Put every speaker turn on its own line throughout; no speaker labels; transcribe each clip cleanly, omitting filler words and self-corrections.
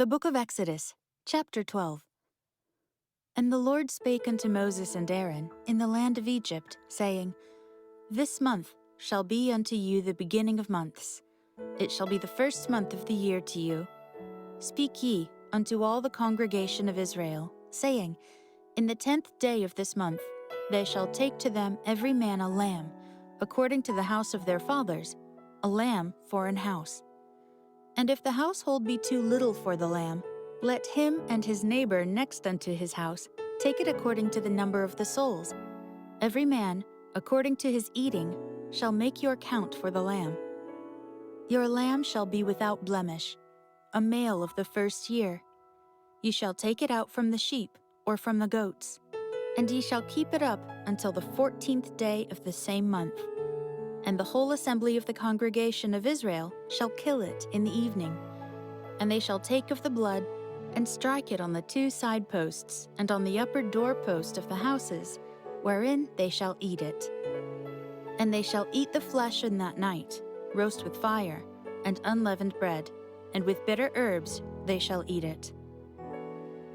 The book of Exodus, chapter 12. And the Lord spake unto Moses and Aaron in the land of Egypt, saying, This month shall be unto you the beginning of months. It shall be the first month of the year to you. Speak ye unto all the congregation of Israel, saying, In the 10th day of this month they shall take to them every man a lamb, according to the house of their fathers, a lamb for an house. And if the household be too little for the lamb, let him and his neighbor next unto his house take it according to the number of the souls. Every man, according to his eating, shall make your count for the lamb. Your lamb shall be without blemish, a male of the first year. Ye shall take it out from the sheep or from the goats, and ye shall keep it up until the 14th day of the same month. And the whole assembly of the congregation of Israel shall kill it in the evening. And they shall take of the blood, and strike it on the 2 side posts, and on the upper doorpost of the houses, wherein they shall eat it. And they shall eat the flesh in that night, roast with fire, and unleavened bread, and with bitter herbs they shall eat it.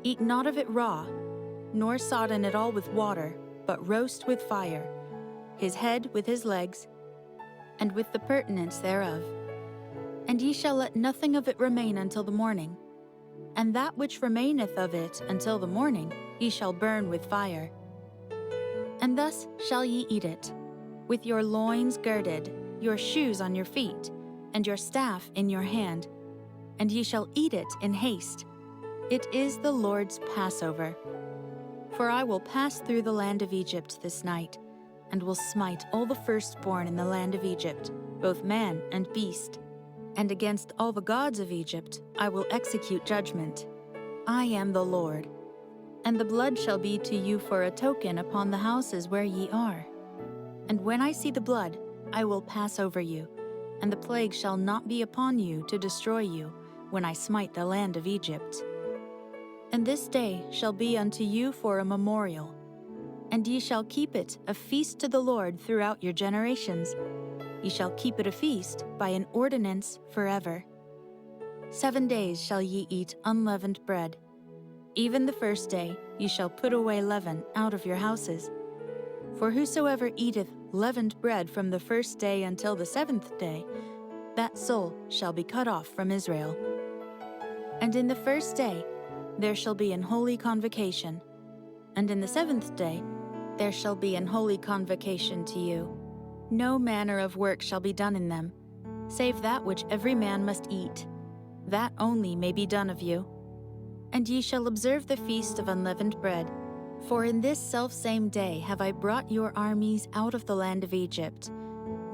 Eat not of it raw, nor sodden it all with water, but roast with fire, his head with his legs, and with the purtenance thereof. And ye shall let nothing of it remain until the morning. And that which remaineth of it until the morning ye shall burn with fire. And thus shall ye eat it, with your loins girded, your shoes on your feet, and your staff in your hand. And ye shall eat it in haste. It is the Lord's Passover. For I will pass through the land of Egypt this night, and will smite all the firstborn in the land of Egypt, both man and beast. And against all the gods of Egypt I will execute judgment. I am the Lord. And the blood shall be to you for a token upon the houses where ye are. And when I see the blood, I will pass over you, and the plague shall not be upon you to destroy you, when I smite the land of Egypt. And this day shall be unto you for a memorial, and ye shall keep it a feast to the Lord throughout your generations. Ye shall keep it a feast by an ordinance forever. 7 days shall ye eat unleavened bread. Even the first day ye shall put away leaven out of your houses. For whosoever eateth leavened bread from the first day until the 7th day, that soul shall be cut off from Israel. And in the first day there shall be an holy convocation, and in the 7th day there shall be an holy convocation to you. No manner of work shall be done in them, save that which every man must eat. That only may be done of you. And ye shall observe the feast of unleavened bread, for in this selfsame day have I brought your armies out of the land of Egypt.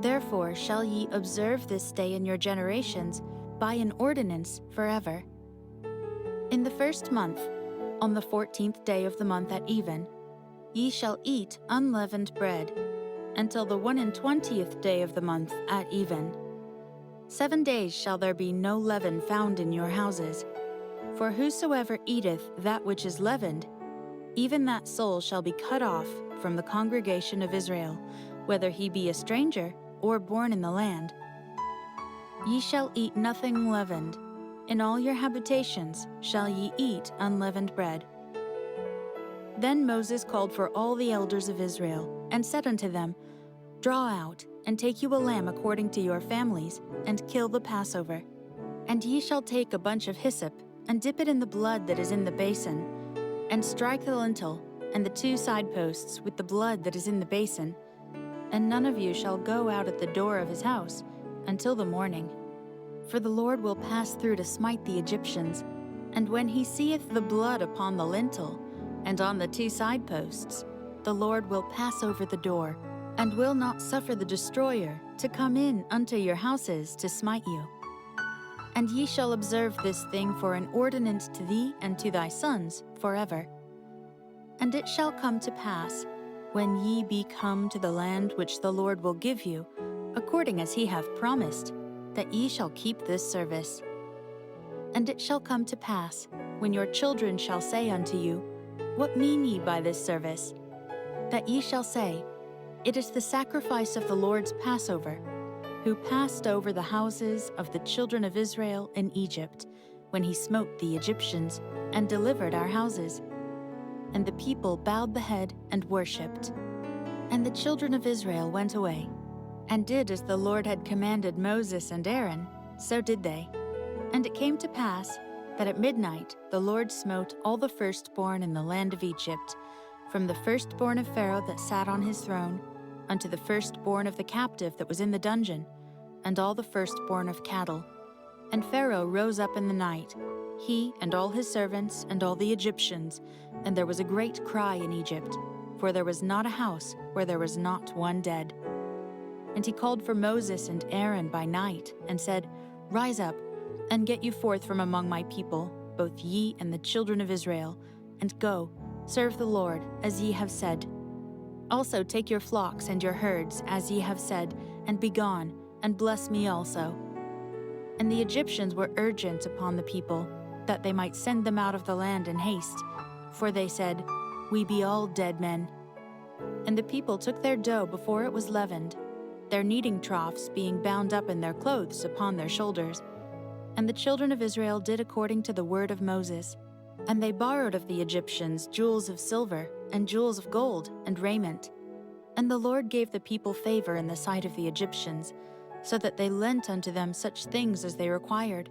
Therefore shall ye observe this day in your generations by an ordinance forever. In the first month, on the 14th day of the month at even, ye shall eat unleavened bread, until the 21st day of the month at even. 7 days shall there be no leaven found in your houses. For whosoever eateth that which is leavened, even that soul shall be cut off from the congregation of Israel, whether he be a stranger or born in the land. Ye shall eat nothing leavened. In all your habitations shall ye eat unleavened bread. Then Moses called for all the elders of Israel, and said unto them, Draw out, and take you a lamb according to your families, and kill the Passover. And ye shall take a bunch of hyssop, and dip it in the blood that is in the basin, and strike the lintel and the 2 side posts with the blood that is in the basin. And none of you shall go out at the door of his house until the morning. For the Lord will pass through to smite the Egyptians, and when he seeth the blood upon the lintel, and on the 2 side posts, the Lord will pass over the door, and will not suffer the destroyer to come in unto your houses to smite you. And ye shall observe this thing for an ordinance to thee and to thy sons forever. And it shall come to pass, when ye be come to the land which the Lord will give you, according as he hath promised, that ye shall keep this service. And it shall come to pass, when your children shall say unto you, What mean ye by this service? That ye shall say, It is the sacrifice of the Lord's Passover, who passed over the houses of the children of Israel in Egypt, when he smote the Egyptians and delivered our houses. And the people bowed the head and worshipped. And the children of Israel went away, and did as the Lord had commanded Moses and Aaron, so did they. And it came to pass that at midnight the Lord smote all the firstborn in the land of Egypt, from the firstborn of Pharaoh that sat on his throne, unto the firstborn of the captive that was in the dungeon, and all the firstborn of cattle. And Pharaoh rose up in the night, he and all his servants and all the Egyptians, and there was a great cry in Egypt, for there was not a house where there was not one dead. And he called for Moses and Aaron by night, and said, Rise up, and get you forth from among my people, both ye and the children of Israel, and go, serve the Lord, as ye have said. Also take your flocks and your herds, as ye have said, and be gone, and bless me also. And the Egyptians were urgent upon the people, that they might send them out of the land in haste. For they said, We be all dead men. And the people took their dough before it was leavened, their kneading troughs being bound up in their clothes upon their shoulders. And the children of Israel did according to the word of Moses. And they borrowed of the Egyptians jewels of silver, and jewels of gold, and raiment. And the Lord gave the people favor in the sight of the Egyptians, so that they lent unto them such things as they required.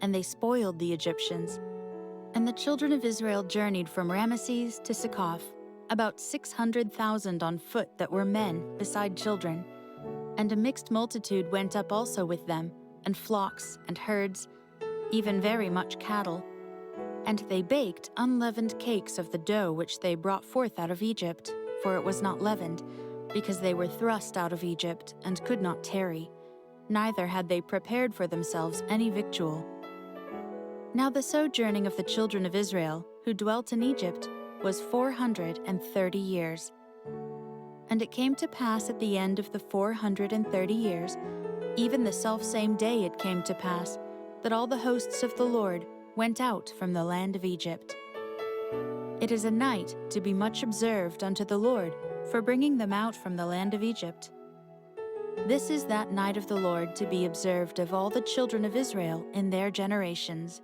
And they spoiled the Egyptians. And the children of Israel journeyed from Ramesses to Succoth, about 600,000 on foot that were men, beside children. And a mixed multitude went up also with them, and flocks and herds, even very much cattle. And they baked unleavened cakes of the dough which they brought forth out of Egypt, for it was not leavened, because they were thrust out of Egypt, and could not tarry, neither had they prepared for themselves any victual. Now the sojourning of the children of Israel, who dwelt in Egypt, was 430 years. And it came to pass at the end of the 430 years, even the selfsame day it came to pass, that all the hosts of the Lord went out from the land of Egypt. It is a night to be much observed unto the Lord, for bringing them out from the land of Egypt. This is that night of the Lord to be observed of all the children of Israel in their generations.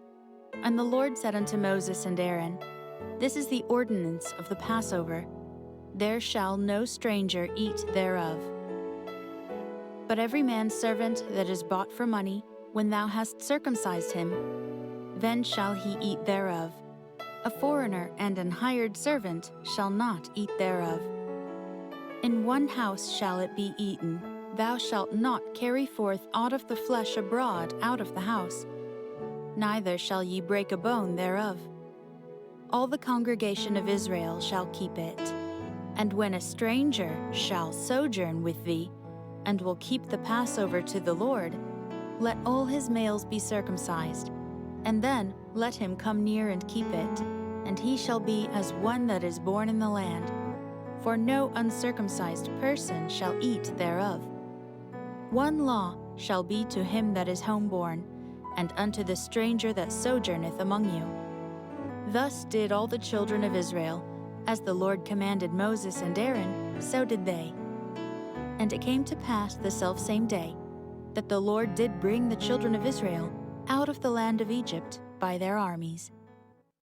And the Lord said unto Moses and Aaron, This is the ordinance of the Passover. There shall no stranger eat thereof. But every man's servant that is bought for money, when thou hast circumcised him, then shall he eat thereof. A foreigner and an hired servant shall not eat thereof. In one house shall it be eaten. Thou shalt not carry forth aught of the flesh abroad out of the house, neither shall ye break a bone thereof. All the congregation of Israel shall keep it. And when a stranger shall sojourn with thee, and will keep the Passover to the Lord, let all his males be circumcised, and then let him come near and keep it, and he shall be as one that is born in the land. For no uncircumcised person shall eat thereof. One law shall be to him that is homeborn, and unto the stranger that sojourneth among you. Thus did all the children of Israel, as the Lord commanded Moses and Aaron, so did they. And it came to pass the selfsame day, that the Lord did bring the children of Israel out of the land of Egypt by their armies.